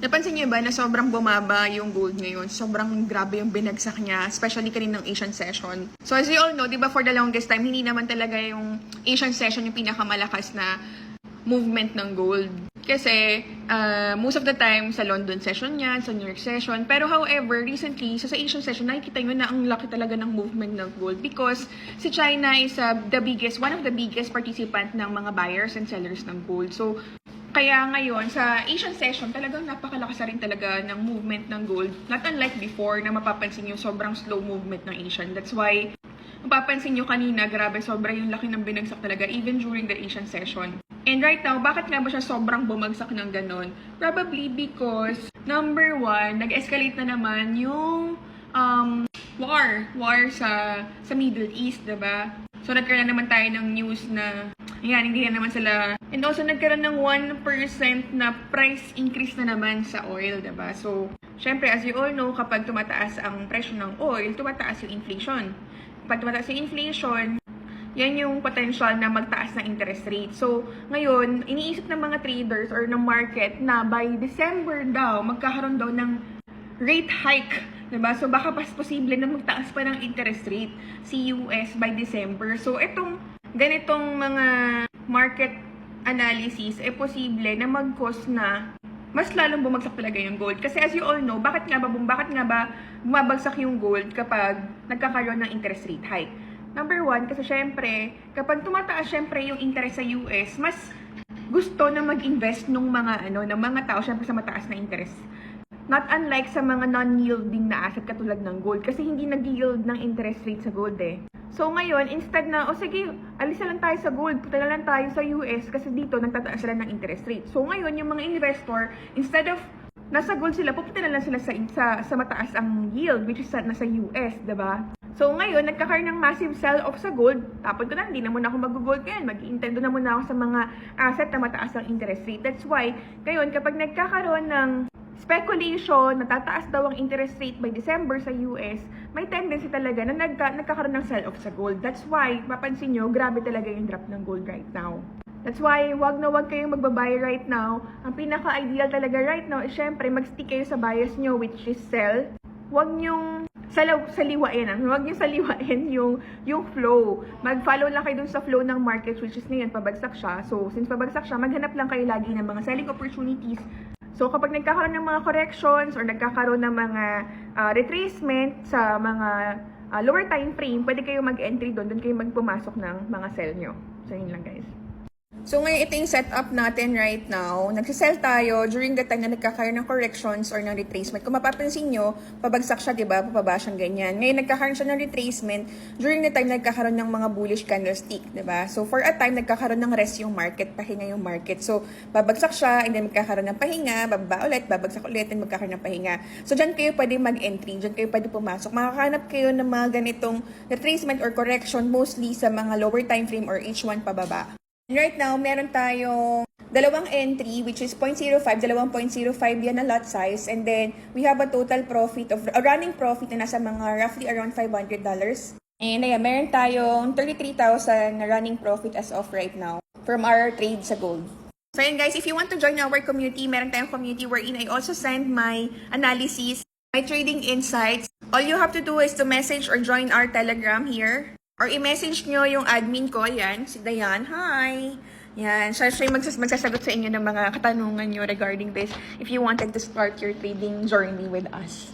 Napansin niyo ba na sobrang bumaba yung gold ngayon? Sobrang grabe yung binagsak niya, especially kaninang Asian session. So as you all know, di ba for the longest time, hindi naman talaga yung Asian session yung pinakamalakas na movement ng gold. Kasi most of the time sa London session yan, sa New York session. Pero however, recently, sa Asian session, nakikita nyo na ang laki talaga ng movement ng gold because si China is one of the biggest participant ng mga buyers and sellers ng gold. So, kaya ngayon, sa Asian session, talagang napakalakas na rin talaga ng movement ng gold. Not unlike before na mapapansin nyo sobrang slow movement ng Asian. That's why, mapapansin nyo kanina, grabe, sobrang yung laki ng binagsak talaga even during the Asian session. And right now, bakit nga ba siya sobrang bumagsak ng ganon? Probably because, number one, nag-escalate na naman yung war sa Middle East, diba? So, nagkaroon naman tayo ng news na, ayan, hindi na naman sila. And also, nagkaroon ng 1% na price increase na naman sa oil, diba? So, syempre, as you all know, kapag tumataas ang presyo ng oil, tumataas yung inflation. Kapag tumataas yung inflation, yan yung potential na magtaas ng interest rate. So, ngayon, iniisip ng mga traders or ng market na by December daw, magkakaroon daw ng rate hike. Diba? So, baka posible na magtaas pa ng interest rate si US by December. So, itong ganitong mga market analysis, posible na mag-cause na mas lalong bumagsak talaga yung gold. Kasi as you all know, bakit nga ba bumabagsak yung gold kapag nagkakaroon ng interest rate hike? Number one, kasi syempre, kapag tumataas syempre yung interest sa US, mas gusto na mag-invest ng mga tao syempre sa mataas na interest. Not unlike sa mga non-yielding na asset katulad ng gold, kasi hindi nag-yield ng interest rate sa gold eh. So ngayon, instead na, sige, alis na lang tayo sa gold, punta na lang tayo sa US kasi dito nagtataas sila ng interest rate. So ngayon, yung mga investor, instead of nasa gold sila, pupunta na lang sila sa mataas ang yield, which is nasa US, diba? So ngayon, nagkakaroon ng massive sell-off sa gold. Tapos ko na, hindi na muna ako mag-gold ngayon. Mag-intendo na muna ako sa mga asset na mataas ang interest rate. That's why, ngayon, kapag nagkakaroon ng speculation, natataas daw ang interest rate by December sa US, may tendency talaga na nagkakaroon ng sell-off sa gold. That's why, mapansin nyo, grabe talaga yung drop ng gold right now. That's why, wag na wag kayong magbabuy right now. Ang pinaka-ideal talaga right now is syempre, mag-stick kayo sa bias nyo, which is sell. Wag nyong saliwain. Huwag niyo saliwain yung flow. Mag-follow lang kayo dun sa flow ng market, which is ngayon, pabagsak siya. So, since pabagsak siya, maghanap lang kayo lagi ng mga selling opportunities. So, kapag nagkakaroon ng mga corrections or nagkakaroon ng mga retracement sa mga lower time frame, pwede kayo mag-entry doon kayo magpumasok ng mga sell nyo. So, yun lang guys. So ngayon, ito yung setup natin right now. Nagsisell tayo during the time na nagkakaroon ng corrections or ng retracement. Kung mapapansin nyo, pabagsak siya, diba? Pababa siyang ganyan. Ngayon, nagkakaroon siya ng retracement during the time na nagkakaroon ng mga bullish candlestick, diba? So for a time, nagkakaroon ng rest yung market, pahinga yung market. So, babagsak siya, and then magkakaroon ng pahinga, bababa ulit, babagsak ulit, and magkakaroon ng pahinga. So dyan kayo pwede mag-entry, dyan kayo pwede pumasok. Makakahanap kayo ng mga ganitong retracement or correction, mostly sa mga lower time frame or H1 pababa. Right now, meron tayong dalawang entry, which is 0.05, 2.05 yan na lot size. And then, we have a total profit of, a running profit na nasa mga roughly around $500. And ayan, meron tayong 33,000 na running profit as of right now from our trade sa gold. So ayan guys, if you want to join our community, meron tayong community wherein I also send my analysis, my trading insights. All you have to do is to message or join our Telegram here. Or i-message nyo yung admin ko, yan, si Dayan. Hi! Yan, siya yung magsasagot sa inyo ng mga katanungan nyo regarding this if you wanted to start your trading journey with us.